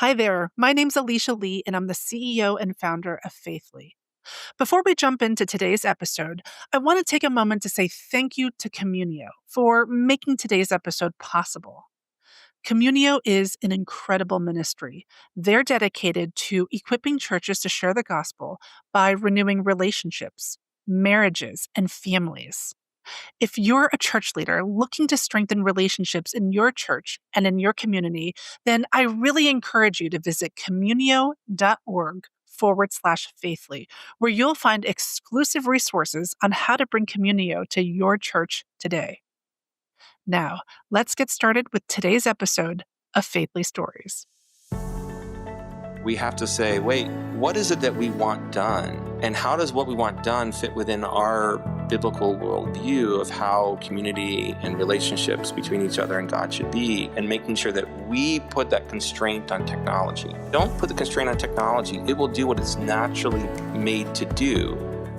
Hi there, my name's Alicia Lee, and I'm the CEO and founder of Faithly. Before we jump into today's episode, I want to take a moment to say thank you to Communio for making today's episode possible. Communio is an incredible ministry. They're dedicated to equipping churches to share the gospel by renewing relationships, marriages, and families. If you're a church leader looking to strengthen relationships in your church and in your community, then I really encourage you to visit communio.org/faithly, where you'll find exclusive resources on how to bring Communio to your church today. Now, let's get started with today's episode of Faithly Stories. We have to say, wait, what is it that we want done? And how does what we want done fit within our biblical worldview of how community and relationships between each other and God should be, and making sure that we put that constraint on technology. Don't put the constraint on technology. It will do what it's naturally made to do,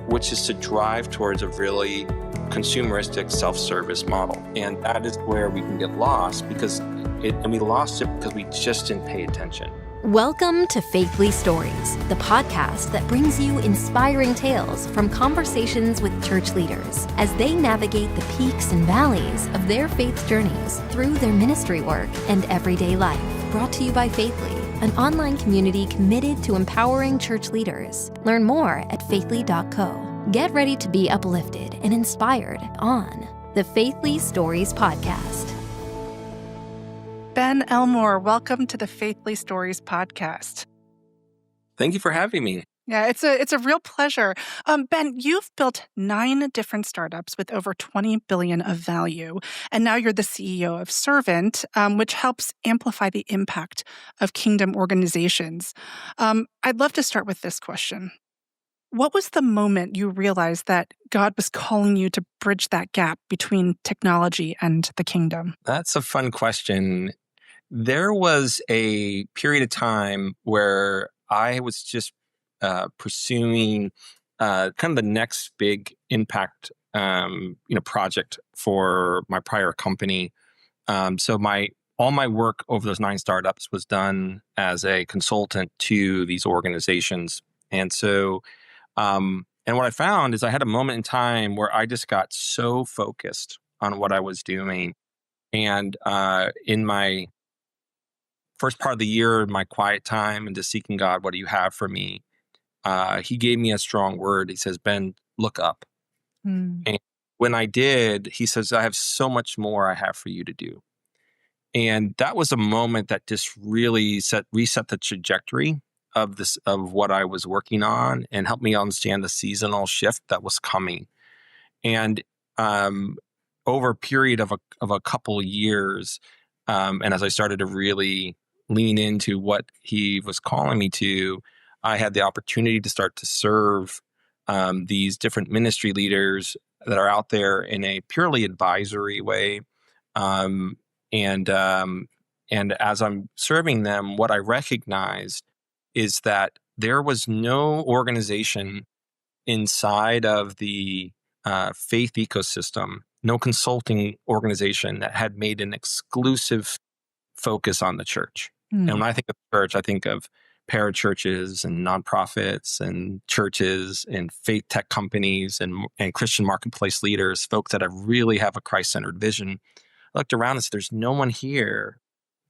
which is to drive towards a really consumeristic self-service model. And that is where we can get lost and we lost it because we just didn't pay attention. Welcome to Faithly Stories, the podcast that brings you inspiring tales from conversations with church leaders as they navigate the peaks and valleys of their faith journeys through their ministry work and everyday life. Brought to you by Faithly, an online community committed to empowering church leaders. Learn more at faithly.co. Get ready to be uplifted and inspired on the Faithly Stories podcast. Ben Elmore, welcome to the Faithly Stories podcast. Thank you for having me. Yeah, it's a real pleasure. Ben, you've built 9 different startups with over $20 billion of value, and now you're the CEO of Servant, which helps amplify the impact of kingdom organizations. I'd love to start with this question. What was the moment you realized that God was calling you to bridge that gap between technology and the kingdom? That's a fun question. There was a period of time where I was just pursuing kind of the next big impact, project for my prior company. So all my work over those 9 startups was done as a consultant to these organizations, and so. And what I found is I had a moment in time where I just got so focused on what I was doing. And in my first part of the year, my quiet time and just seeking God, what do you have for me? He gave me a strong word. He says, Ben, look up. And when I did, he says, I have so much more I have for you to do. And that was a moment that just really reset the trajectory of what I was working on and helped me understand the seasonal shift that was coming. And over a period of a couple of years, and as I started to really lean into what he was calling me to, I had the opportunity to start to serve these different ministry leaders that are out there in a purely advisory way. And as I'm serving them, what I recognized is that there was no organization inside of the faith ecosystem, no consulting organization that had made an exclusive focus on the church. And when I think of church, I think of parachurches and nonprofits and churches and faith tech companies and Christian marketplace leaders, folks that really have a Christ-centered vision. I looked around and said, there's no one here.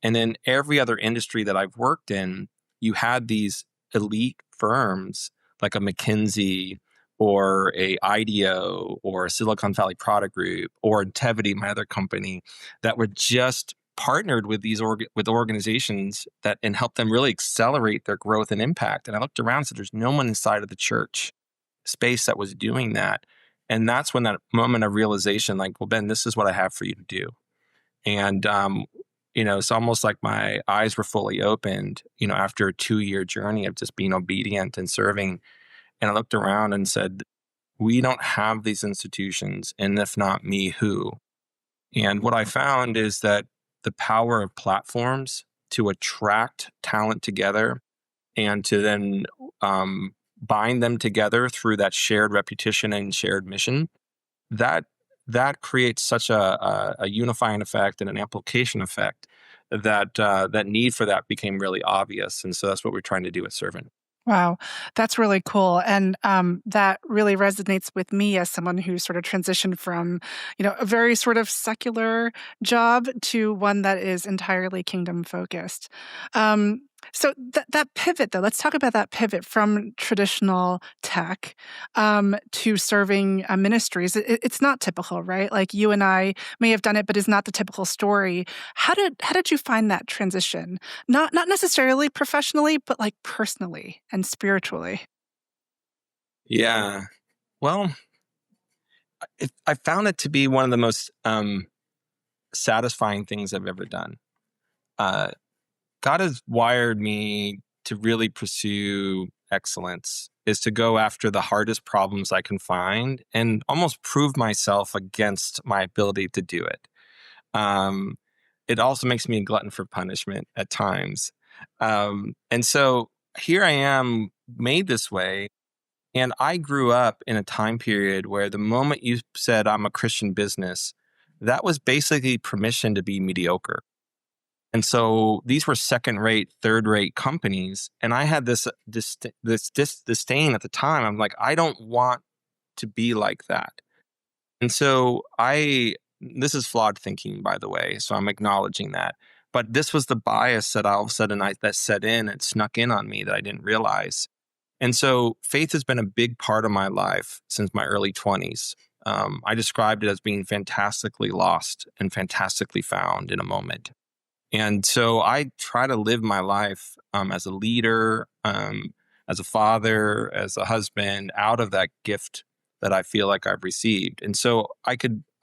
And then every other industry that I've worked in, you had these elite firms like a McKinsey or a IDEO or a Silicon Valley Product Group or Intevity, my other company, that were just partnered with these with organizations and helped them really accelerate their growth and impact. And I looked around and said, there's no one inside of the church space that was doing that. And that's when that moment of realization, like, well, Ben, this is what I have for you to do. And it's almost like my eyes were fully opened, after a 2-year journey of just being obedient and serving. And I looked around and said, we don't have these institutions, and if not me, who? And what I found is that the power of platforms to attract talent together and to then bind them together through that shared repetition and shared mission, that creates such a unifying effect and an amplification effect that need for that became really obvious. And so that's what we're trying to do with Servant. Wow, that's really cool. And that really resonates with me as someone who sort of transitioned from, a very sort of secular job to one that is entirely kingdom focused. So that pivot, though, let's talk about that pivot from traditional tech to serving ministries. It's not typical, right? Like you and I may have done it, but is not the typical story. How did you find that transition? Not necessarily professionally, but like personally and spiritually. Yeah. Well, I found it to be one of the most satisfying things I've ever done. God has wired me to really pursue excellence, is to go after the hardest problems I can find and almost prove myself against my ability to do it. It also makes me a glutton for punishment at times. And so here I am, made this way. And I grew up in a time period where the moment you said I'm a Christian business, that was basically permission to be mediocre. And so these were second-rate, third-rate companies. And I had this disdain at the time. I'm like, I don't want to be like that. And so this is flawed thinking, by the way, so I'm acknowledging that. But this was the bias that all of a sudden that set in and snuck in on me that I didn't realize. And so faith has been a big part of my life since my early 20s. I described it as being fantastically lost and fantastically found in a moment. And so I try to live my life as a leader, as a father, as a husband, out of that gift that I feel like I've received. And so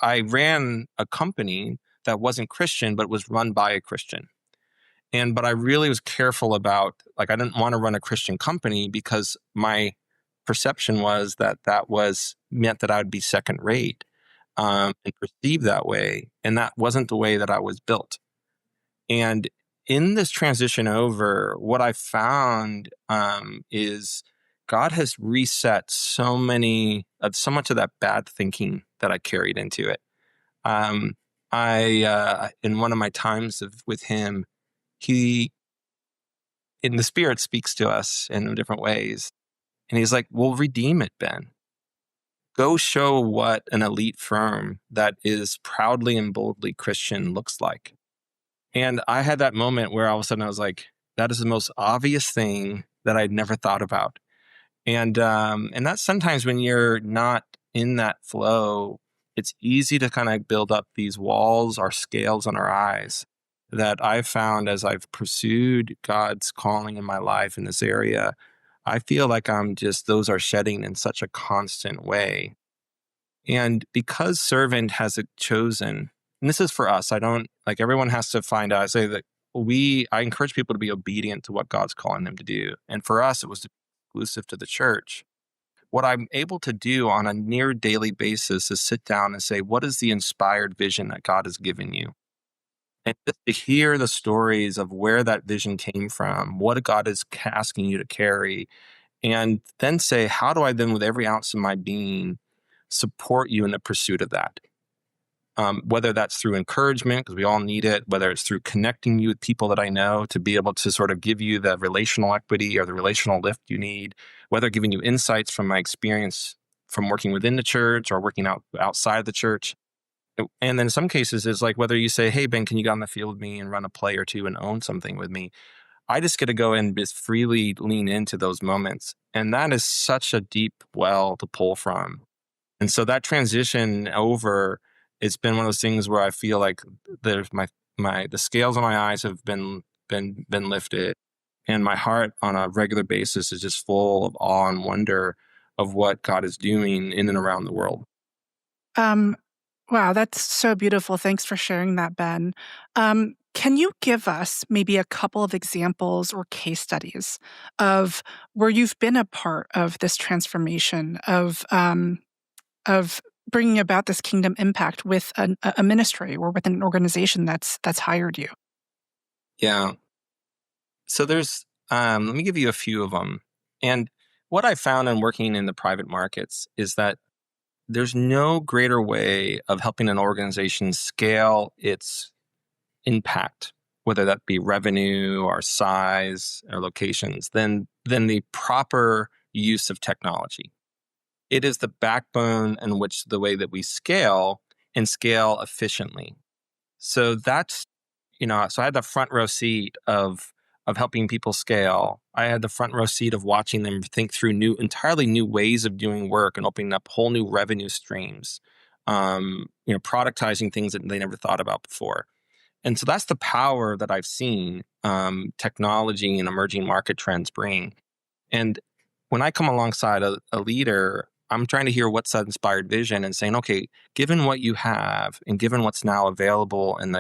I ran a company that wasn't Christian, but was run by a Christian. But I really was careful about, like, I didn't want to run a Christian company because my perception was that meant that I would be second rate and perceived that way. And that wasn't the way that I was built. And in this transition over, what I found is God has reset so much of that bad thinking that I carried into it. In one of my times with Him, He, in the Spirit, speaks to us in different ways. And He's like, well, redeem it, Ben. Go show what an elite firm that is proudly and boldly Christian looks like. And I had that moment where all of a sudden I was like, that is the most obvious thing that I'd never thought about. And that's sometimes when you're not in that flow, it's easy to kind of build up these walls or scales on our eyes that I've found as I've pursued God's calling in my life in this area. I feel like those are shedding in such a constant way. And because Servant has chosen, and this is for us, everyone has to find out. I say that I encourage people to be obedient to what God's calling them to do. And for us, it was exclusive to the church. What I'm able to do on a near daily basis is sit down and say, what is the inspired vision that God has given you? And just to hear the stories of where that vision came from, what God is asking you to carry, and then say, how do I then, with every ounce of my being, support you in the pursuit of that? Whether that's through encouragement, because we all need it, whether it's through connecting you with people that I know to be able to sort of give you the relational equity or the relational lift you need, whether giving you insights from my experience from working within the church or working outside the church. And then in some cases, it's like whether you say, hey, Ben, can you get on the field with me and run a play or two and own something with me? I just get to go and just freely lean into those moments. And that is such a deep well to pull from. And so that transition over, it's been one of those things where I feel like there's the scales on my eyes have been lifted, and my heart on a regular basis is just full of awe and wonder of what God is doing in and around the world. Wow, that's so beautiful. Thanks for sharing that, Ben. Can you give us maybe a couple of examples or case studies of where you've been a part of this transformation of bringing about this kingdom impact with a ministry or with an organization that's hired you? Yeah. So there's, let me give you a few of them. And what I found in working in the private markets is that there's no greater way of helping an organization scale its impact whether that be revenue or size or locations, than the proper use of technology. It is the backbone in which the way that we scale and scale efficiently. So that's, so I had the front row seat of helping people scale. I had the front row seat of watching them think through entirely new ways of doing work and opening up whole new revenue streams, productizing things that they never thought about before. And so that's the power that I've seen technology and emerging market trends bring. And when I come alongside a leader, I'm trying to hear what's that inspired vision and saying, okay, given what you have and given what's now available in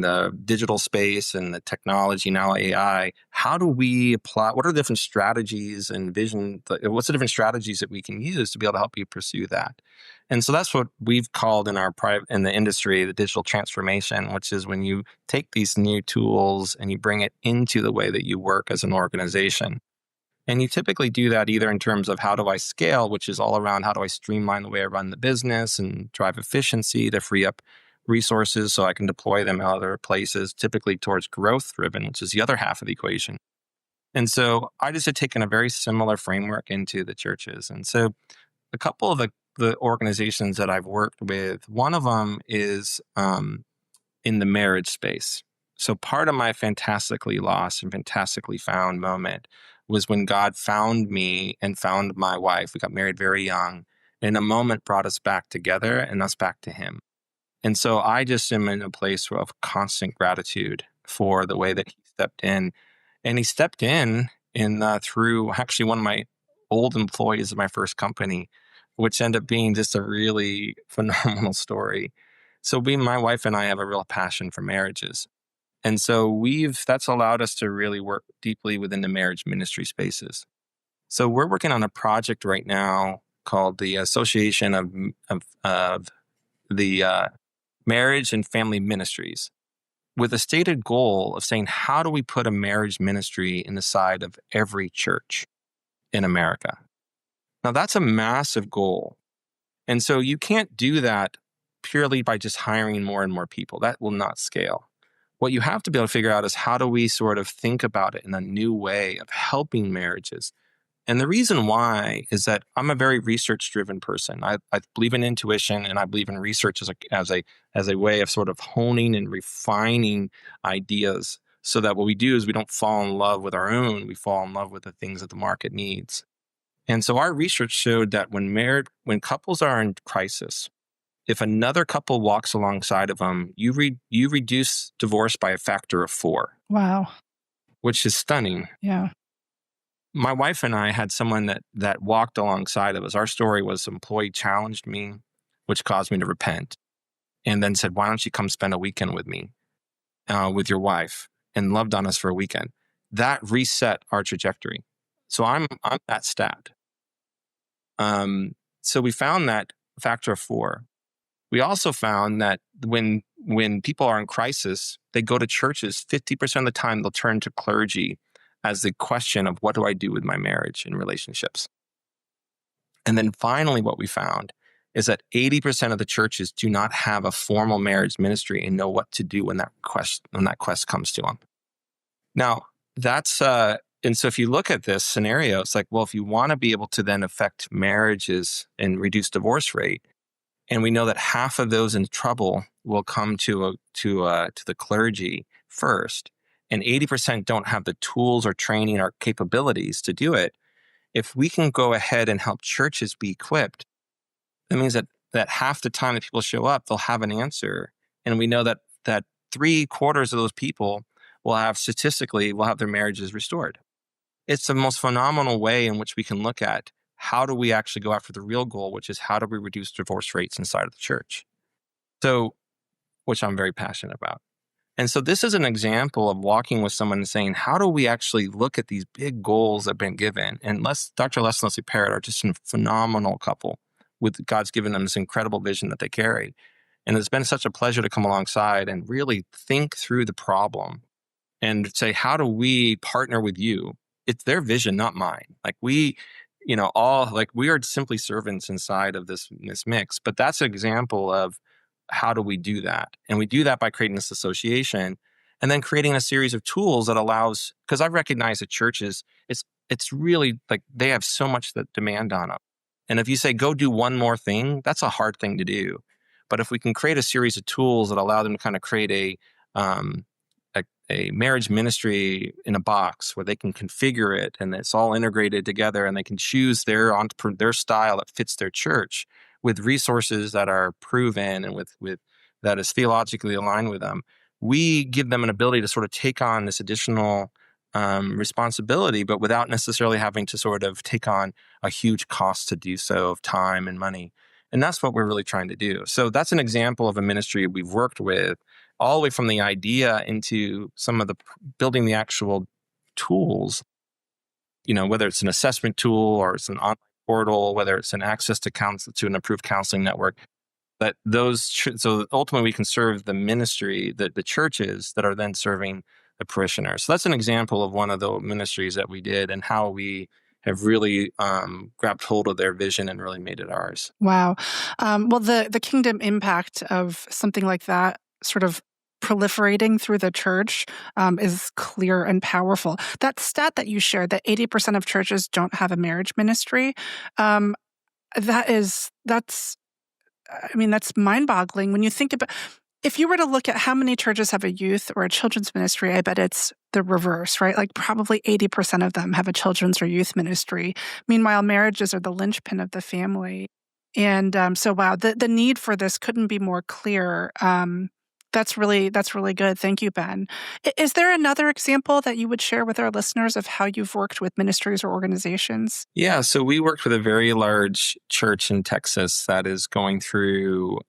the digital space and the technology, now AI, how do we apply, what are the different strategies and vision, what's the different strategies that we can use to be able to help you pursue that? And so that's what we've called in the industry, the digital transformation, which is when you take these new tools and you bring it into the way that you work as an organization. And you typically do that either in terms of how do I scale, which is all around how do I streamline the way I run the business and drive efficiency to free up resources so I can deploy them in other places, typically towards growth driven, which is the other half of the equation. And so I just had taken a very similar framework into the churches. And so a couple of the organizations that I've worked with, one of them is in the marriage space. So part of my fantastically lost and fantastically found moment was when God found me and found my wife. We got married very young, and in a moment brought us back together and us back to Him. And so I just am in a place of constant gratitude for the way that He stepped in. And He stepped in through actually one of my old employees of my first company, which ended up being just a really phenomenal story. So my wife and I have a real passion for marriages. And so that's allowed us to really work deeply within the marriage ministry spaces. So we're working on a project right now called the Association of the Marriage and Family Ministries, with a stated goal of saying, how do we put a marriage ministry in the side of every church in America? Now, that's a massive goal. And so you can't do that purely by just hiring more and more people. That will not scale. What you have to be able to figure out is how do we sort of think about it in a new way of helping marriages. And the reason why is that I'm a very research-driven person. I believe in intuition, and I believe in research as a way of sort of honing and refining ideas, so that what we do is we don't fall in love with our own, we fall in love with the things that the market needs. And so our research showed that when couples are in crisis, if another couple walks alongside of them, you reduce divorce by a factor of 4. Wow. Which is stunning. Yeah. My wife and I had someone that walked alongside of us. Our story was an employee challenged me, which caused me to repent, and then said, why don't you come spend a weekend with me, with your wife, and loved on us for a weekend. That reset our trajectory. So I'm that stat. So we found that factor of 4. We also found that when people are in crisis, they go to churches. 50% of the time, they'll turn to clergy as the question of what do I do with my marriage and relationships. And then finally, what we found is that 80% of the churches do not have a formal marriage ministry and know what to do when that quest comes to them. Now, that's and so if you look at this scenario, it's like, well, if you want to be able to then affect marriages and reduce divorce rate, and we know that half of those in trouble will come to the clergy first, and 80% don't have the tools or training or capabilities to do it. If we can go ahead and help churches be equipped, that means that half the time that people show up, they'll have an answer. And we know that 3/4 of those people will have their marriages restored. It's the most phenomenal way in which we can look at how do we actually go after the real goal, which is how do we reduce divorce rates inside of the church? So, which I'm very passionate about. And so this is an example of walking with someone and saying, how do we actually look at these big goals that have been given? And Dr. Les and Leslie Parrott are just a phenomenal couple with God's given them this incredible vision that they carry. And it's been such a pleasure to come alongside and really think through the problem and say, how do we partner with you? It's their vision, not mine. Like we are simply servants inside of this mix. But that's an example of how do we do that? And we do that by creating this association. and then creating a series of tools that allows, because I recognize that churches, it's really like they have so much that demand on them. And if you say, go do one more thing, that's a hard thing to do. But if we can create a series of tools that allow them to kind of create um, a marriage ministry in a box where they can configure it and it's all integrated together and they can choose their style that fits their church with resources that are proven and with that is theologically aligned with them, we give them an ability to sort of take on this additional responsibility, but without necessarily having to sort of take on a huge cost to do so of time and money. And that's what we're really trying to do. So that's an example of a ministry we've worked with all the way from the idea into some of the building the actual tools, whether it's an assessment tool or it's an online portal, whether it's an access to an approved counseling network. But so ultimately we can serve the ministry, the churches that are then serving the parishioners. So that's an example of one of the ministries that we did and how we have really grabbed hold of their vision and really made it ours. Wow. Well, the kingdom impact of something like that sort of proliferating through the church is clear and powerful. That stat that you shared, that 80% of churches don't have a marriage ministry, that's mind-boggling when you think about. If you were to look at how many churches have a youth or a children's ministry, I bet it's the reverse, right? Like probably 80% of them have a children's or youth ministry. Meanwhile, marriages are the linchpin of the family. And so, wow, the need for this couldn't be more clear. That's really good. Thank you, Ben. Is there another example that you would share with our listeners of how you've worked with ministries or organizations? Yeah, so we worked with a very large church in Texas that is going through,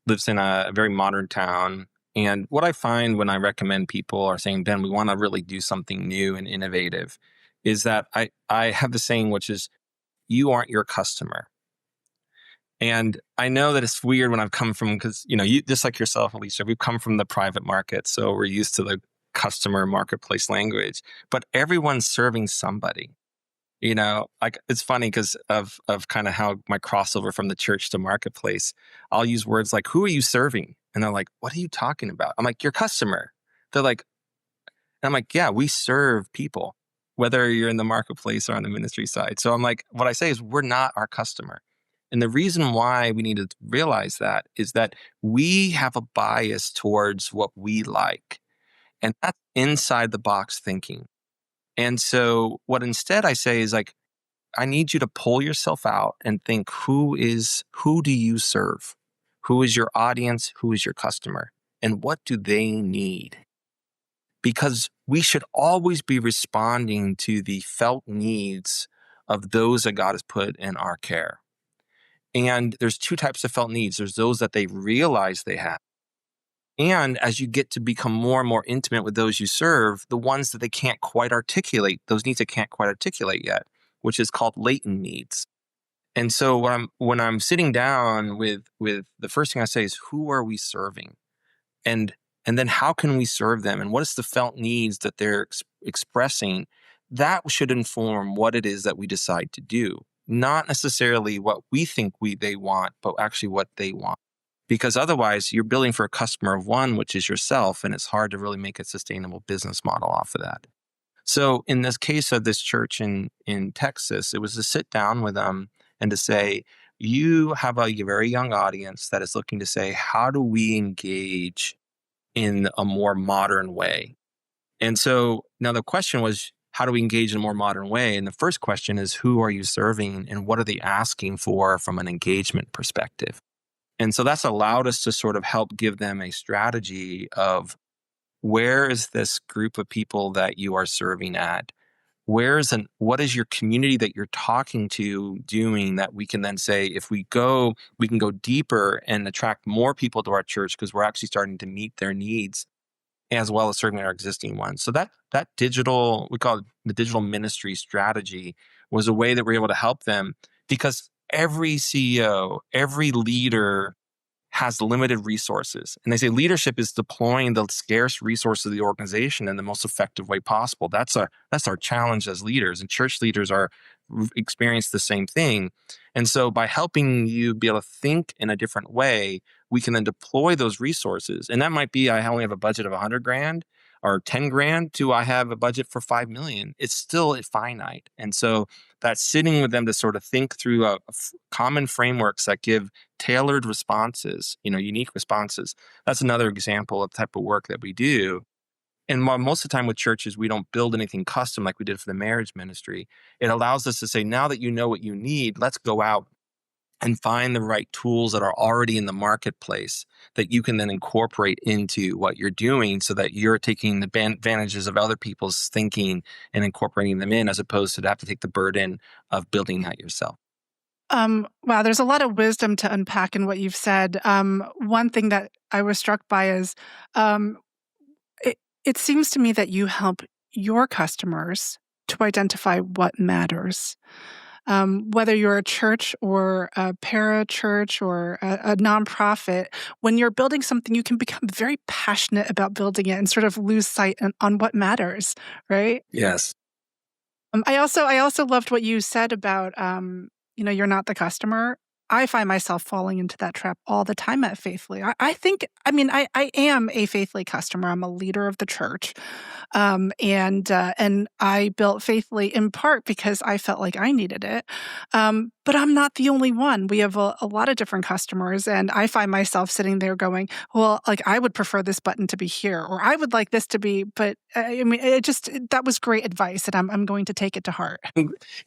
lives in a very modern town. And what I find when I recommend people are saying, Ben, we want to really do something new and innovative, is that I have the saying, which is, you aren't your customer. And I know that it's weird when I've come from, because, you just like yourself, Alicia, we've come from the private market. So we're used to the customer marketplace language, but everyone's serving somebody. Like it's funny because of kind of how my crossover from the church to marketplace, I'll use words like, who are you serving? And they're like, what are you talking about? I'm like, your customer. They're like, and I'm like, yeah, we serve people, whether you're in the marketplace or on the ministry side. So I'm like, what I say is we're not our customer. And the reason why we need to realize that is that we have a bias towards what we like. And that's inside the box thinking. And so what instead I say is like, I need you to pull yourself out and think, who do you serve? Who is your audience? Who is your customer? And what do they need? Because we should always be responding to the felt needs of those that God has put in our care. And there's two types of felt needs. There's those that they realize they have. And as you get to become more and more intimate with those you serve, the ones that they can't quite articulate, those needs they can't quite articulate yet, which is called latent needs. And so when I'm sitting down with the first thing I say is, who are we serving? And then how can we serve them? And what is the felt needs that they're expressing? That should inform what it is that we decide to do. Not necessarily what we think they want, but actually what they want. Because otherwise, you're building for a customer of one, which is yourself, and it's hard to really make a sustainable business model off of that. So in this case of this church in Texas, it was to sit down with them and to say, you have a very young audience that is looking to say, how do we engage in a more modern way? And so now the question was, how do we engage in a more modern way? And the first question is, who are you serving and what are they asking for from an engagement perspective? And so that's allowed us to sort of help give them a strategy of, where is this group of people that you are serving at? What is your community that you're talking to doing that we can then say, if we can go deeper and attract more people to our church because we're actually starting to meet their needs as well as serving our existing ones. So that digital, we call it the digital ministry strategy, was a way that we're able to help them, because every CEO, every leader has limited resources. And they say leadership is deploying the scarce resources of the organization in the most effective way possible. That's our challenge as leaders, and church leaders experience the same thing. And so by helping you be able to think in a different way, we can then deploy those resources. And that might be, I only have a budget of 100 grand or 10 grand to I have a budget for 5 million. It's still finite. And so that's sitting with them to sort of think through common frameworks that give tailored responses, unique responses. That's another example of the type of work that we do. And most of the time with churches, we don't build anything custom like we did for the marriage ministry. It allows us to say, now that you know what you need, let's go out and find the right tools that are already in the marketplace that you can then incorporate into what you're doing so that you're taking the advantages of other people's thinking and incorporating them in, as opposed to have to take the burden of building that yourself. Wow, there's a lot of wisdom to unpack in what you've said. One thing that I was struck by is it seems to me that you help your customers to identify what matters. Whether you're a church or a parachurch or a nonprofit, when you're building something, you can become very passionate about building it and sort of lose sight on what matters, right? Yes. I also loved what you said about, you're not the customer. I find myself falling into that trap all the time at Faithfully. I am a Faithfully customer. I'm a leader of the church. And I built Faithfully in part because I felt like I needed it. But I'm not the only one. We have a lot of different customers, and I find myself sitting there going, well, like, I would prefer this button to be here, or I would like this to be, but that was great advice, and I'm going to take it to heart.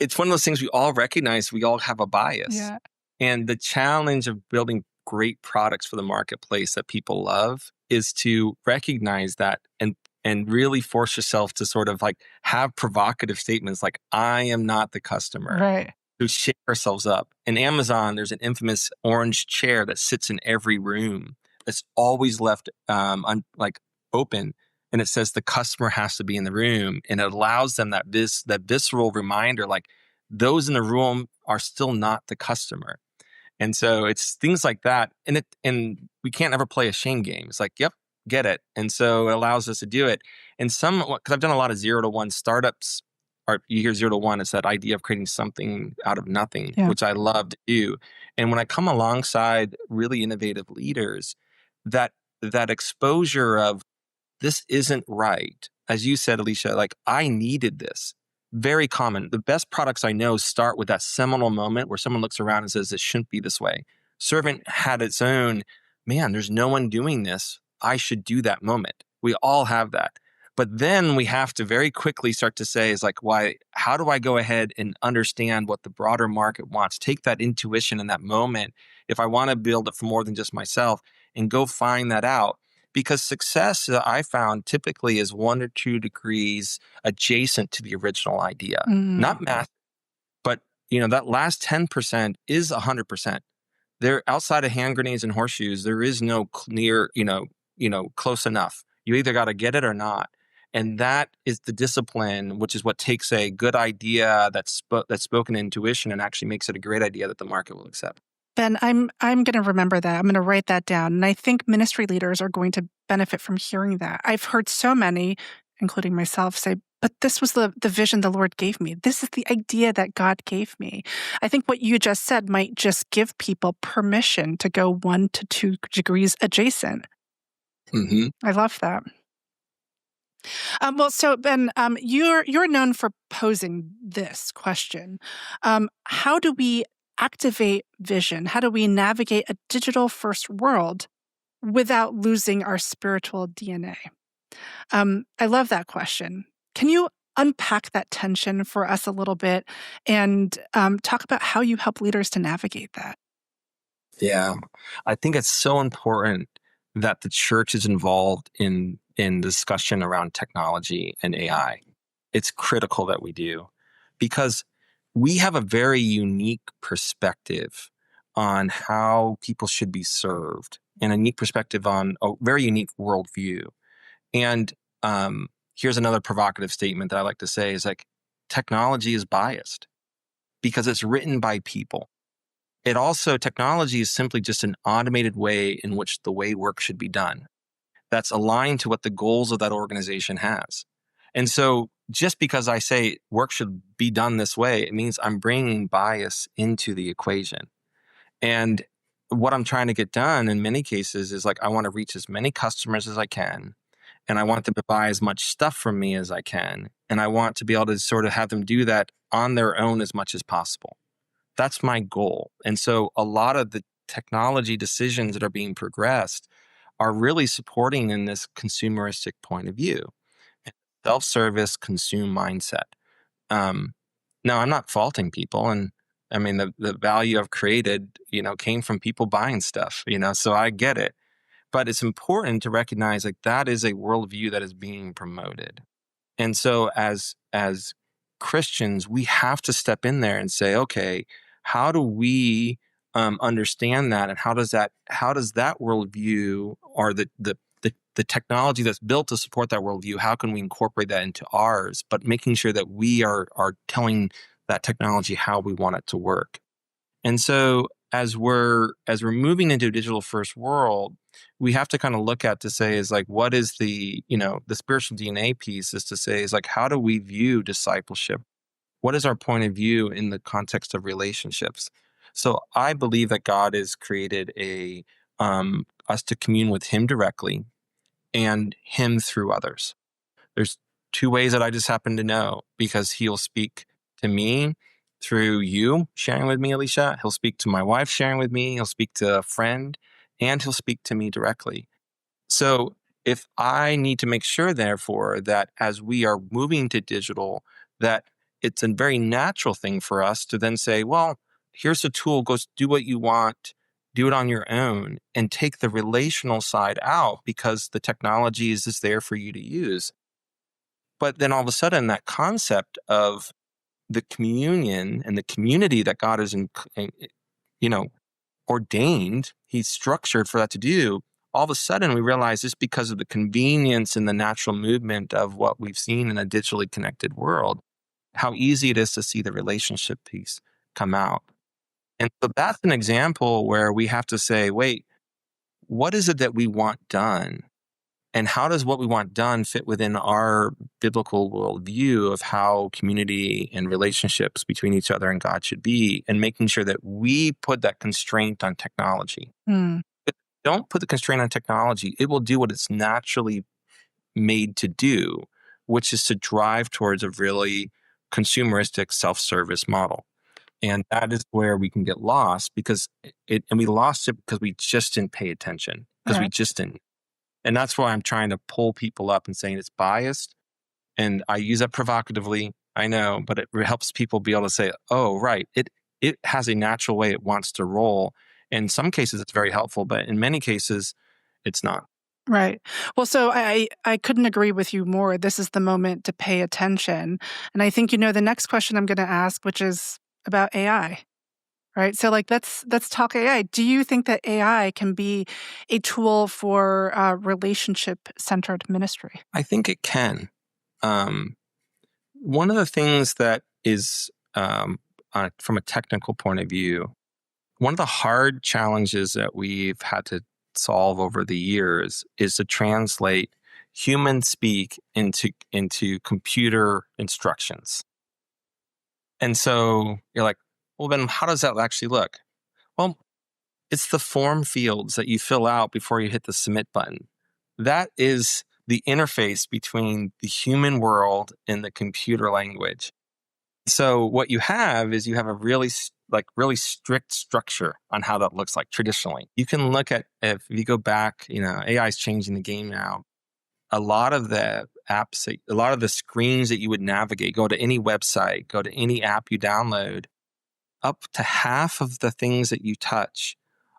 It's one of those things we all recognize. We all have a bias. Yeah. And the challenge of building great products for the marketplace that people love is to recognize that and really force yourself to sort of like have provocative statements like, I am not the customer. Right. To shake ourselves up. In Amazon, there's an infamous orange chair that sits in every room that's always left open. And it says the customer has to be in the room. And it allows them that visceral reminder, like those in the room are still not the customer. And so it's things like that. And we can't ever play a shame game. It's like, yep, get it. And so it allows us to do it. And because I've done a lot of 0 to 1 startups, or you hear 0 to 1, it's that idea of creating something out of nothing, which I love to do. And when I come alongside really innovative leaders, that exposure of this isn't right, as you said, Alicia, like I needed this. Very common. The best products I know start with that seminal moment where someone looks around and says, this shouldn't be this way. Servant had its own, man, there's no one doing this. I should do that moment. We all have that. But then we have to very quickly start to say, how do I go ahead and understand what the broader market wants? Take that intuition in that moment, if I want to build it for more than just myself, and go find that out. Because success, I found, typically is 1 or 2 degrees adjacent to the original idea. Not math, but that last 10% is 100%. They're outside of hand grenades and horseshoes. There is no clear, close enough. You either got to get it or not. And that is the discipline, which is what takes a good idea that's spoken intuition and actually makes it a great idea that the market will accept. Ben, I'm going to remember that. I'm going to write that down. And I think ministry leaders are going to benefit from hearing that. I've heard so many, including myself, say, but this was the vision the Lord gave me. This is the idea that God gave me. I think what you just said might just give people permission to go 1 to 2 degrees adjacent. Mm-hmm. I love that. So Ben, you're known for posing this question. How do we activate vision? How do we navigate a digital-first world without losing our spiritual DNA? I love that question. Can you unpack that tension for us a little bit and talk about how you help leaders to navigate that? Yeah, I think it's so important that the church is involved in discussion around technology and AI. It's critical that we do, because we have a very unique perspective on how people should be served, and a unique perspective on a very unique worldview. And here's another provocative statement that I like to say is like, technology is biased because it's written by people. Technology is simply just an automated way in which the way work should be done. That's aligned to what the goals of that organization has. And so just because I say work should be done this way, it means I'm bringing bias into the equation. And what I'm trying to get done in many cases is like, I want to reach as many customers as I can. And I want them to buy as much stuff from me as I can. And I want to be able to sort of have them do that on their own as much as possible. That's my goal. And so a lot of the technology decisions that are being progressed are really supporting in this consumeristic point of view, self-service consume mindset. Now, I'm not faulting people. And I mean, the value I've created, came from people buying stuff, so I get it. But it's important to recognize like that is a worldview that is being promoted. And so as Christians, we have to step in there and say, okay, how do we understand that, and how does that worldview, or the technology that's built to support that worldview, how can we incorporate that into ours? But making sure that we are telling that technology how we want it to work. And so as we're moving into a digital first world, we have to kind of look at to say is like, what is the spiritual DNA piece is to say is like, how do we view discipleship? What is our point of view in the context of relationships? So I believe that God has created us to commune with him directly and him through others. There's two ways that I just happen to know, because he'll speak to me through you sharing with me, Alicia. He'll speak to my wife sharing with me. He'll speak to a friend, and he'll speak to me directly. So if I need to make sure, therefore, that as we are moving to digital, that it's a very natural thing for us to then say, well, here's the tool, go do what you want, do it on your own, and take the relational side out because the technology is just there for you to use. But then all of a sudden, that concept of the communion and the community that God has, ordained, he's structured for that to do, all of a sudden we realize just because of the convenience and the natural movement of what we've seen in a digitally connected world, how easy it is to see the relationship piece come out. And so that's an example where we have to say, wait, what is it that we want done? And how does what we want done fit within our biblical worldview of how community and relationships between each other and God should be, and making sure that we put that constraint on technology. But don't put the constraint on technology. It will do what it's naturally made to do, which is to drive towards a really consumeristic self-service model. And that is where we can get lost, because and we lost it because we just didn't pay attention, because we just didn't. And that's why I'm trying to pull people up and saying it's biased. And I use that provocatively, I know, but it helps people be able to say, oh, right, it has a natural way it wants to roll. In some cases, it's very helpful, but in many cases, it's not. Right. Well, so I couldn't agree with you more. This is the moment to pay attention. And I think, the next question I'm going to ask, which is about AI. Right. So let's talk AI. Do you think that AI can be a tool for relationship-centered ministry? I think it can. One of the things that is, from a technical point of view, one of the hard challenges that we've had to solve over the years is to translate human speak into computer instructions. And so you're like, well, then how does that actually look? Well, it's the form fields that you fill out before you hit the submit button. That is the interface between the human world and the computer language. So what you have is you have a really strict structure on how that looks like traditionally. You can look at, if you go back, AI is changing the game now. A lot of the apps, a lot of the screens that you would navigate, go to any website, go to any app you download, up to half of the things that you touch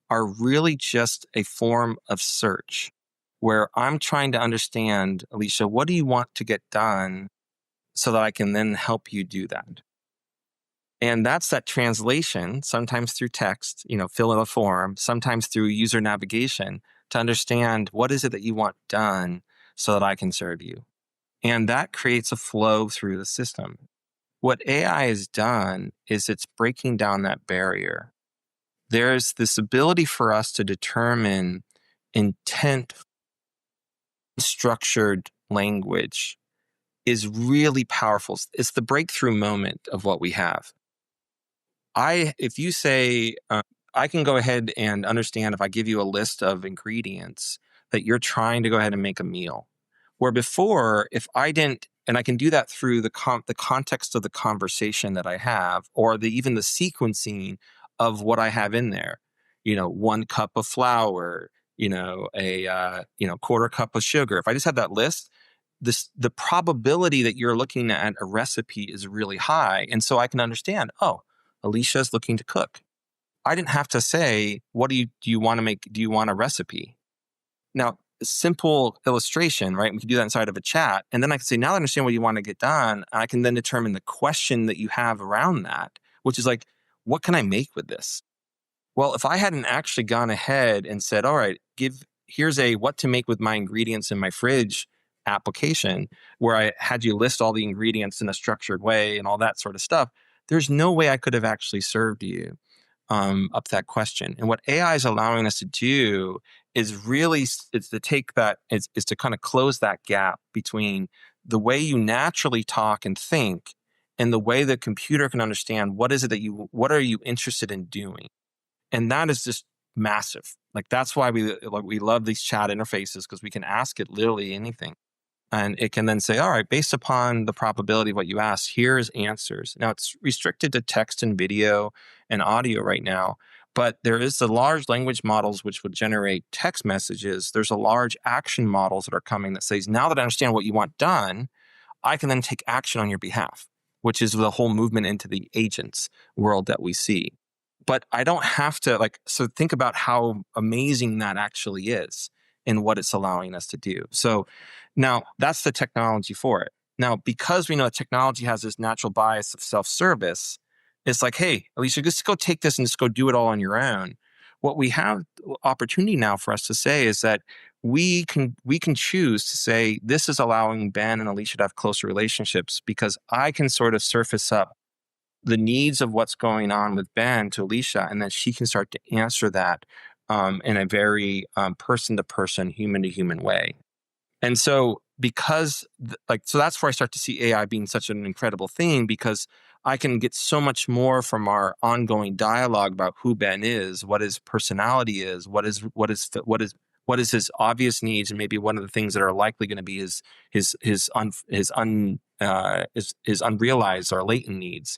are really just a form of search, where I'm trying to understand, Alicia, what do you want to get done so that I can then help you do that? And that's that translation, sometimes through text, fill in a form, sometimes through user navigation, to understand what is it that you want done so that I can serve you. And that creates a flow through the system. What AI has done is it's breaking down that barrier. There's this ability for us to determine intent. Structured language is really powerful. It's the breakthrough moment of what we have. If you say, I can go ahead and understand if I give you a list of ingredients that you're trying to go ahead and make a meal. Where before, if I didn't, and I can do that through the context of the conversation that I have, or even the sequencing of what I have in there. 1 cup of flour, a quarter cup of sugar. If I just have that list, the probability that you're looking at a recipe is really high, and so I can understand. Oh, Alicia's looking to cook. I didn't have to say, what do you want to make? Do you want a recipe? Now, simple illustration, right? We can do that inside of a chat. And then I can say, now I understand what you want to get done. I can then determine the question that you have around that, which is like, what can I make with this? Well, if I hadn't actually gone ahead and said, all right, here's a what to make with my ingredients in my fridge application, where I had you list all the ingredients in a structured way and all that sort of stuff, there's no way I could have actually served you up that question. And what AI is allowing us to do is to take that, is to kind of close that gap between the way you naturally talk and think and the way the computer can understand what are you interested in doing. And that is just massive. Like, that's why we love these chat interfaces, because we can ask it literally anything. And it can then say, all right, based upon the probability of what you asked, here's answers. Now, it's restricted to text and video and audio right now, but there is the large language models which would generate text messages. There's a large action models that are coming that says, now that I understand what you want done, I can then take action on your behalf, which is the whole movement into the agents world that we see. But I don't have to, so think about how amazing that actually is and what it's allowing us to do. So now that's the technology for it. Now, because we know that technology has this natural bias of self-service, it's like, hey, Alicia, just go take this and just go do it all on your own. What we have opportunity now for us to say is that we can choose to say, this is allowing Ben and Alicia to have closer relationships, because I can sort of surface up the needs of what's going on with Ben to Alicia, and then she can start to answer that in a very person-to-person, human-to-human way. And so so that's where I start to see AI being such an incredible thing, because I can get so much more from our ongoing dialogue about who Ben is, what his personality is, what is his obvious needs, and maybe one of the things that are likely going to be his unrealized or latent needs.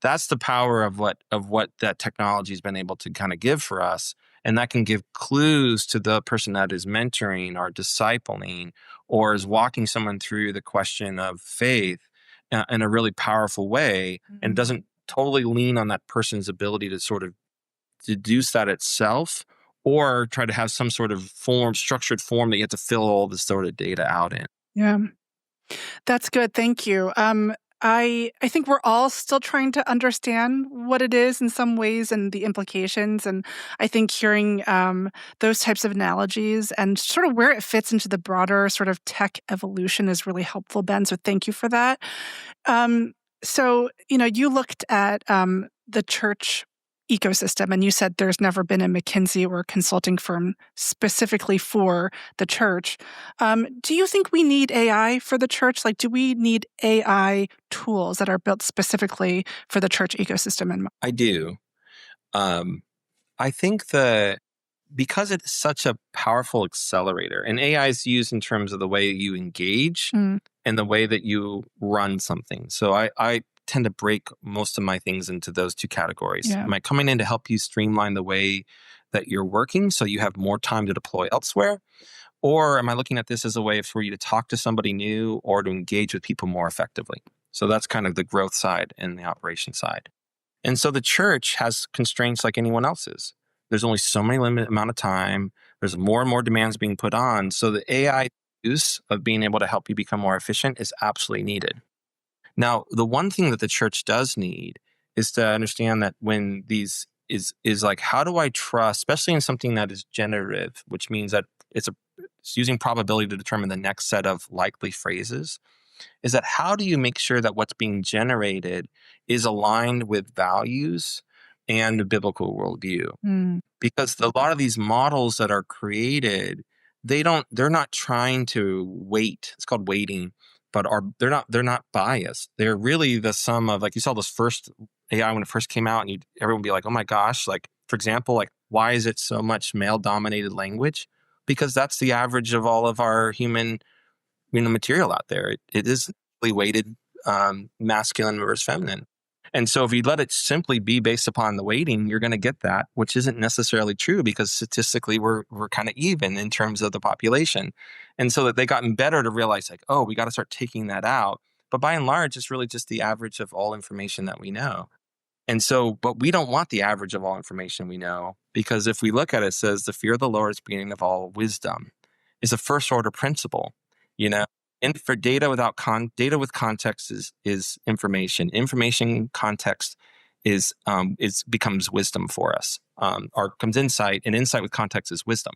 That's the power of what that technology has been able to kind of give for us. And that can give clues to the person that is mentoring or discipling or is walking someone through the question of faith in a really powerful way, and doesn't totally lean on that person's ability to sort of deduce that itself, or try to have some sort of structured form that you have to fill all this sort of data out in. Yeah, that's good. Thank you. I think we're all still trying to understand what it is in some ways and the implications. And I think hearing those types of analogies and sort of where it fits into the broader sort of tech evolution is really helpful, Ben. So thank you for that. So, you looked at the church ecosystem, and you said there's never been a McKinsey or consulting firm specifically for the church. Do you think we need AI for the church? Like, do we need AI tools that are built specifically for the church ecosystem? I do. I think because it's such a powerful accelerator, and AI is used in terms of the way you engage and the way that you run something. So I tend to break most of my things into those two categories. Yeah. Am I coming in to help you streamline the way that you're working so you have more time to deploy elsewhere? Or am I looking at this as a way for you to talk to somebody new or to engage with people more effectively? So that's kind of the growth side and the operation side. And so the church has constraints like anyone else's. There's only so many limited amount of time. There's more and more demands being put on. So the AI use of being able to help you become more efficient is absolutely needed. Now, the one thing that the church does need is to understand that when these is like, how do I trust, especially in something that is generative, which means that it's using probability to determine the next set of likely phrases, is that how do you make sure that what's being generated is aligned with values and the biblical worldview? Because a lot of these models that are created, they're not trying to weight. It's called weighting. But they're not biased. They're really the sum of, like, you saw this first AI when it first came out, and everyone would be like, oh my gosh, like, For example, like, why is it so much male-dominated language? Because that's the average of all of our human, material out there. It is weighted masculine versus feminine. And so if you let it simply be based upon the weighting, you're going to get that, which isn't necessarily true because statistically we're kind of even in terms of the population. And so that they gotten better to realize like, oh, we got to start taking that out. But by and large, it's really just the average of all information that we know. And so, but we don't want the average of all information we know, because if we look at it, it says the fear of the Lord is the beginning of all wisdom. Is a first order principle, And for data data with context is information. Information context is becomes wisdom for us, or comes insight, and insight with context is wisdom.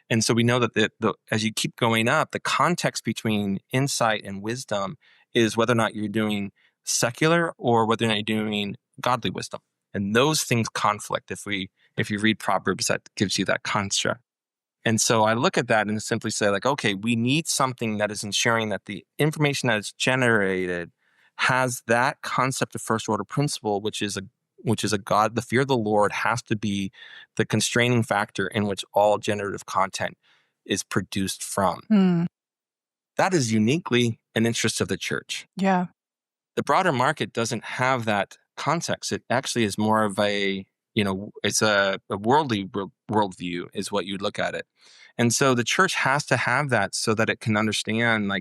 And so we know that as you keep going up, the context between insight and wisdom is whether or not you're doing secular or whether or not you're doing godly wisdom. And those things conflict. If you read Proverbs, that gives you that construct. And so I look at that and simply say like, okay, we need something that is ensuring that the information that is generated has that concept of first order principle, which is a God. The fear of the Lord has to be the constraining factor in which all generative content is produced from. That is uniquely an interest of the church. Yeah. The broader market doesn't have that context. It actually is more of it's a worldly worldview is what you'd look at it. And so the church has to have that so that it can understand,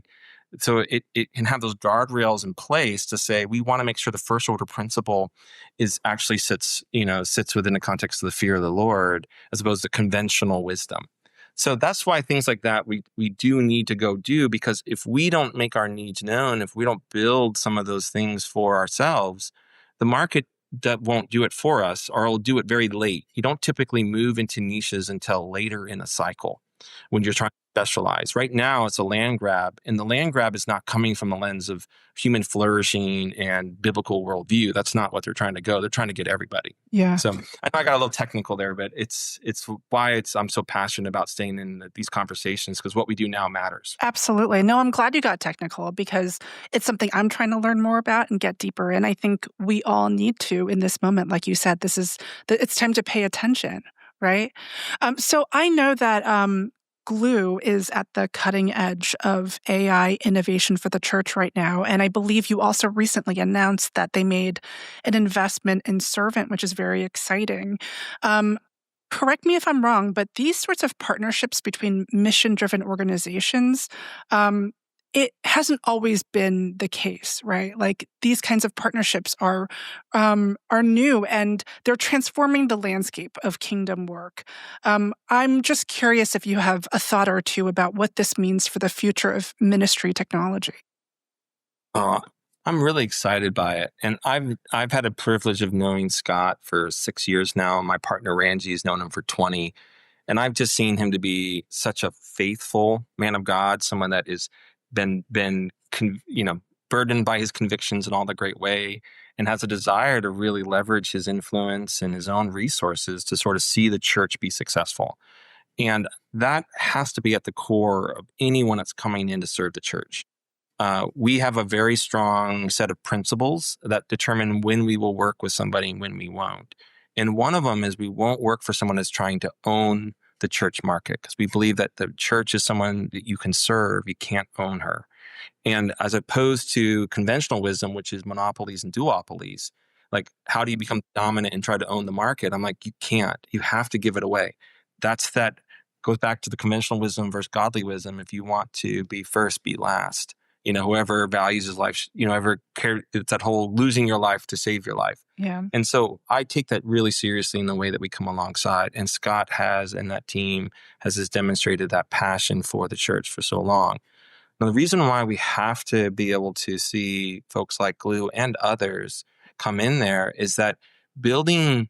so it can have those guardrails in place to say, we want to make sure the first order principle is actually sits within the context of the fear of the Lord, as opposed to conventional wisdom. So that's why things like that we do need to go do, because if we don't make our needs known, if we don't build some of those things for ourselves, the market that won't do it for us, or will do it very late. You don't typically move into niches until later in a cycle when you're trying to specialize. Right now, it's a land grab, and the land grab is not coming from the lens of human flourishing and biblical worldview. That's not what they're trying to go. They're trying to get everybody. Yeah. So I know I got a little technical there, but it's why I'm so passionate about staying in these conversations, because what we do now matters. Absolutely. No, I'm glad you got technical, because it's something I'm trying to learn more about and get deeper in. I think we all need to in this moment. Like you said, it's time to pay attention, right? So I know that Glue is at the cutting edge of AI innovation for the church right now. And I believe you also recently announced that they made an investment in Servant, which is very exciting. Correct me if I'm wrong, but these sorts of partnerships between mission-driven organizations, it hasn't always been the case, right? Like, these kinds of partnerships are new, and they're transforming the landscape of kingdom work. I'm just curious if you have a thought or two about what this means for the future of ministry technology. I'm really excited by it. And I've had a privilege of knowing Scott for 6 years now. My partner, Ranji, has known him for 20. And I've just seen him to be such a faithful man of God, someone that has been burdened by his convictions in all the great way, and has a desire to really leverage his influence and his own resources to sort of see the church be successful. And that has to be at the core of anyone that's coming in to serve the church. We have a very strong set of principles that determine when we will work with somebody and when we won't. And one of them is we won't work for someone that's trying to own the church market, because we believe that the church is someone that you can serve. You can't own her. And as opposed to conventional wisdom, which is monopolies and duopolies, like, how do you become dominant and try to own the market? I'm like, you can't. You have to give it away. That goes back to the conventional wisdom versus godly wisdom. If you want to be first, be last. Whoever values his life, it's that whole losing your life to save your life. Yeah. And so I take that really seriously in the way that we come alongside. And Scott has, and that team has demonstrated that passion for the church for so long. Now, the reason why we have to be able to see folks like Glue and others come in there is that building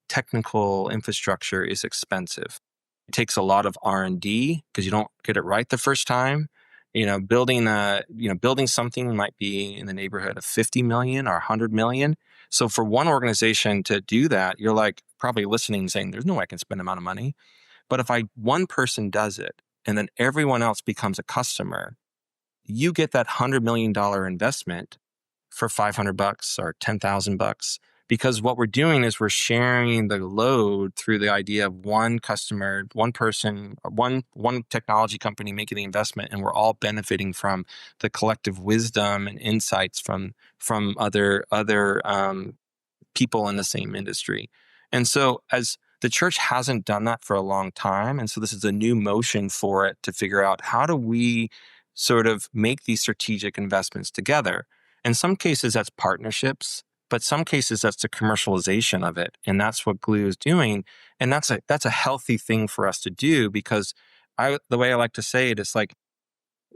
technical infrastructure is expensive. It takes a lot of R&D because you don't get it right the first time. Building something might be in the neighborhood of 50 million or 100 million. So for one organization to do that, you're like probably listening saying, there's no way I can spend the amount of money. But if one person does it and then everyone else becomes a customer, you get that $100 million investment for $500 or $10,000, because what we're doing is we're sharing the load through the idea of one customer, one person, or one technology company making the investment, and we're all benefiting from the collective wisdom and insights from other people in the same industry. And so as the church hasn't done that for a long time, and so this is a new motion for it to figure out how do we sort of make these strategic investments together. In some cases, that's partnerships, but some cases that's the commercialization of it, and that's what Glue is doing. And that's a healthy thing for us to do, because the way I like to say it is like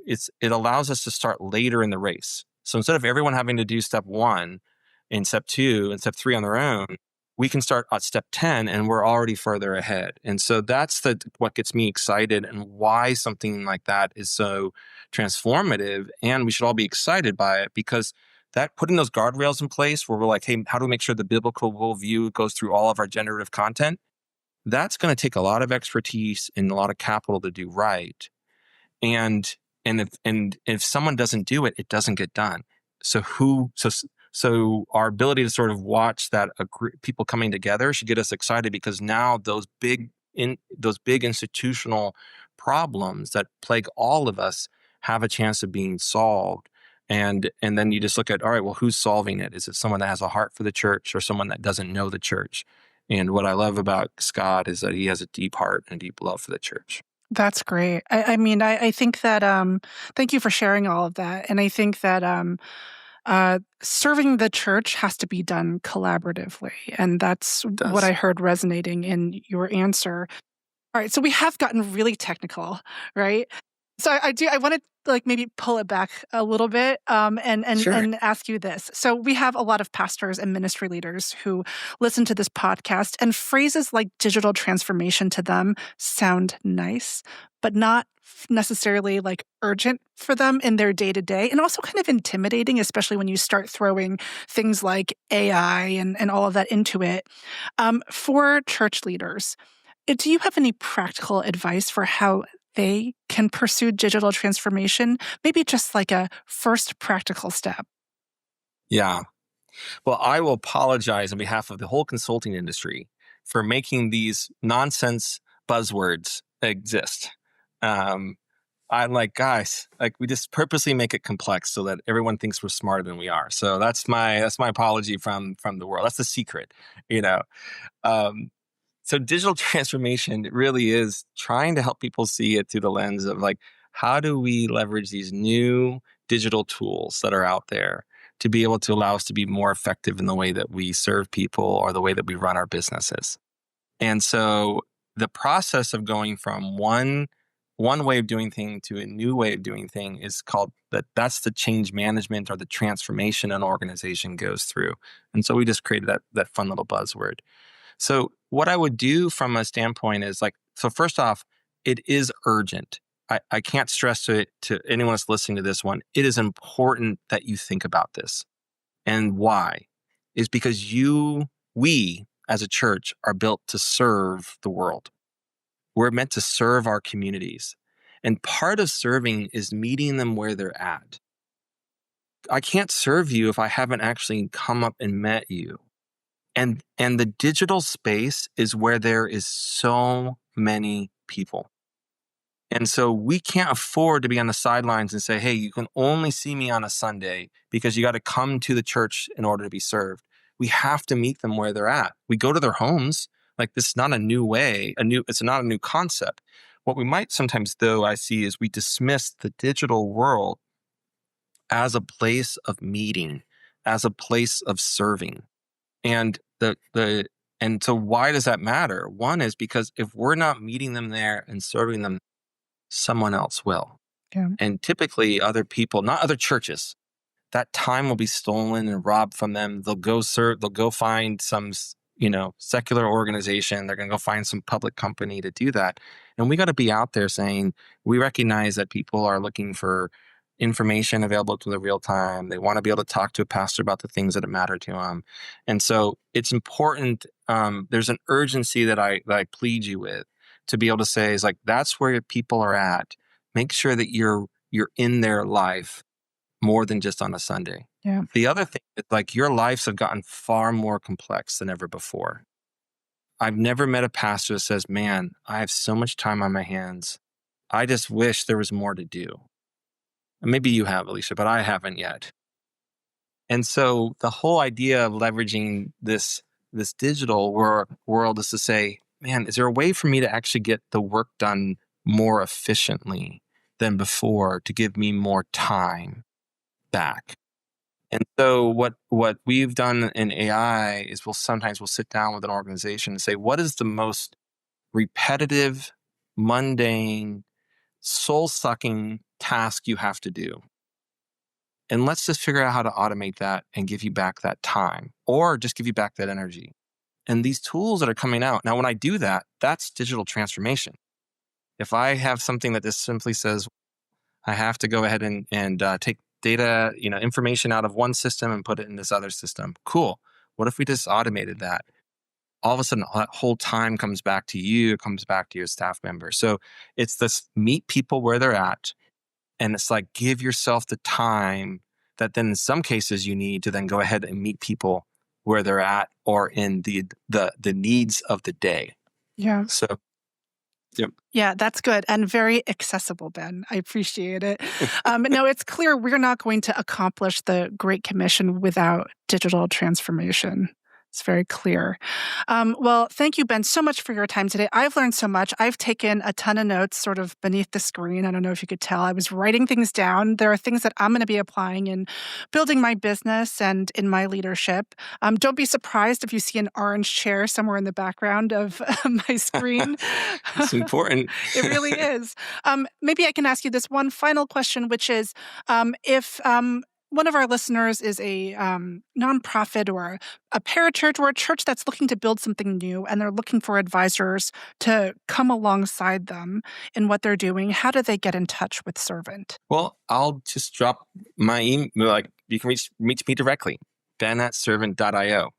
it allows us to start later in the race. So instead of everyone having to do step 1 and step 2 and step 3 on their own, we can start at step 10 and we're already further ahead. And so that's what gets me excited and why something like that is so transformative. And we should all be excited by it, because that putting those guardrails in place where we're like, hey, how do we make sure the biblical worldview goes through all of our generative content? That's going to take a lot of expertise and a lot of capital to do right. And if someone doesn't do it, it doesn't get done. So our ability to sort of watch that people coming together should get us excited, because now those big institutional problems that plague all of us have a chance of being solved. And then you just look at, all right, well, who's solving it? Is it someone that has a heart for the church or someone that doesn't know the church? And what I love about Scott is that he has a deep heart and a deep love for the church. That's great. I think that, thank you for sharing all of that. And I think that serving the church has to be done collaboratively. And that's what I heard resonating in your answer. All right, so we have gotten really technical, right? So I want to maybe pull it back a little bit Sure. and ask you this. So we have a lot of pastors and ministry leaders who listen to this podcast, and phrases like digital transformation to them sound nice, but not necessarily urgent for them in their day-to-day, and also kind of intimidating, especially when you start throwing things like AI and all of that into it. For church leaders, do you have any practical advice for how they can pursue digital transformation? Maybe just like a first practical step. Yeah. Well, I will apologize on behalf of the whole consulting industry for making these nonsense buzzwords exist. I'm like, guys, we just purposely make it complex so that everyone thinks we're smarter than we are. So that's my apology from the world. That's the secret, So digital transformation really is trying to help people see it through the lens of how do we leverage these new digital tools that are out there to be able to allow us to be more effective in the way that we serve people or the way that we run our businesses. And so the process of going from one way of doing thing to a new way of doing thing is called that's the change management or the transformation an organization goes through. And so we just created that fun little buzzword. So what I would do from a standpoint is so first off, it is urgent. I can't stress to anyone that's listening to this one, it is important that you think about this. And why? Is because we as a church are built to serve the world. We're meant to serve our communities. And part of serving is meeting them where they're at. I can't serve you if I haven't actually come up and met you. And the digital space is where there is so many people. And so we can't afford to be on the sidelines and say, hey, you can only see me on a Sunday because you got to come to the church in order to be served. We have to meet them where they're at. We go to their homes. This is not a new way, it's not a new concept. What we might sometimes, though, I see is we dismiss the digital world as a place of meeting, as a place of serving. And and so why does that matter? One is because if we're not meeting them there and serving them, someone else will. Yeah. And typically other people, not other churches, that time will be stolen and robbed from them. They'll go find some, secular organization. They're going to go find some public company to do that. And we got to be out there saying, we recognize that people are looking for information available to them real time. They want to be able to talk to a pastor about the things that matter to them. And so it's important. There's an urgency that I plead you with to be able to say is that's where people are at. Make sure that you're in their life more than just on a Sunday. Yeah. The other thing is like your lives have gotten far more complex than ever before. I've never met a pastor that says, man, I have so much time on my hands. I just wish there was more to do. And maybe you have, Alicia, but I haven't yet. And so the whole idea of leveraging this digital world is to say, man, is there a way for me to actually get the work done more efficiently than before to give me more time back? And so what we've done in AI is we'll sit down with an organization and say, what is the most repetitive, mundane, soul-sucking task you have to do? And let's just figure out how to automate that and give you back that time or just give you back that energy. And these tools that are coming out, now when I do that, that's digital transformation. If I have something that just simply says, I have to go ahead and take data, information out of one system and put it in this other system. Cool. What if we just automated that? All of a sudden, that whole time comes back to you, it comes back to your staff member. So it's this meet people where they're at. And it's like, give yourself the time that then in some cases you need to then go ahead and meet people where they're at or in the needs of the day. Yeah. So, yep. Yeah, that's good and very accessible, Ben. I appreciate it. No, it's clear we're not going to accomplish the Great Commission without digital transformation. It's very clear. Well, thank you, Ben, so much for your time today. I've learned so much. I've taken a ton of notes sort of beneath the screen. I don't know if you could tell. I was writing things down. There are things that I'm going to be applying in building my business and in my leadership. Don't be surprised if you see an orange chair somewhere in the background of my screen. It's important. It really is. Maybe I can ask you this one final question, which is if one of our listeners is a nonprofit or a parachurch or a church that's looking to build something new and they're looking for advisors to come alongside them in what they're doing, how do they get in touch with Servant? Well, I'll just drop my email. Like you can reach me directly, ben@servant.io.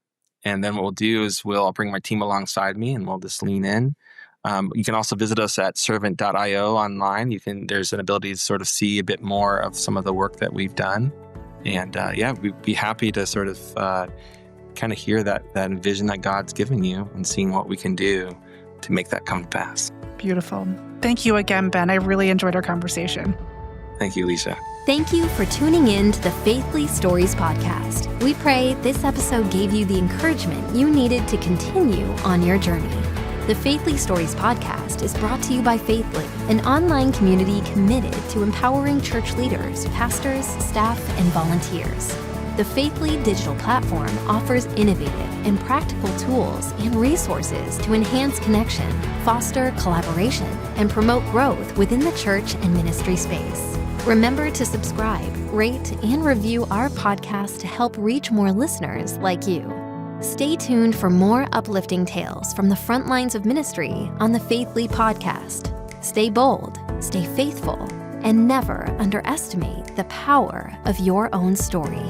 And then what we'll do is I'll bring my team alongside me and we'll just lean in. You can also visit us at servant.io online. There's an ability to sort of see a bit more of some of the work that we've done. And we'd be happy to sort of kind of hear that vision that God's given you and seeing what we can do to make that come to pass. Beautiful. Thank you again, Ben. I really enjoyed our conversation. Thank you, Alicia. Thank you for tuning in to the Faithly Stories podcast. We pray this episode gave you the encouragement you needed to continue on your journey. The Faithly Stories podcast is brought to you by Faithly, an online community committed to empowering church leaders, pastors, staff, and volunteers. The Faithly digital platform offers innovative and practical tools and resources to enhance connection, foster collaboration, and promote growth within the church and ministry space. Remember to subscribe, rate, and review our podcast to help reach more listeners like you. Stay tuned for more uplifting tales from the front lines of ministry on the Faithly podcast. Stay bold, stay faithful, and never underestimate the power of your own story.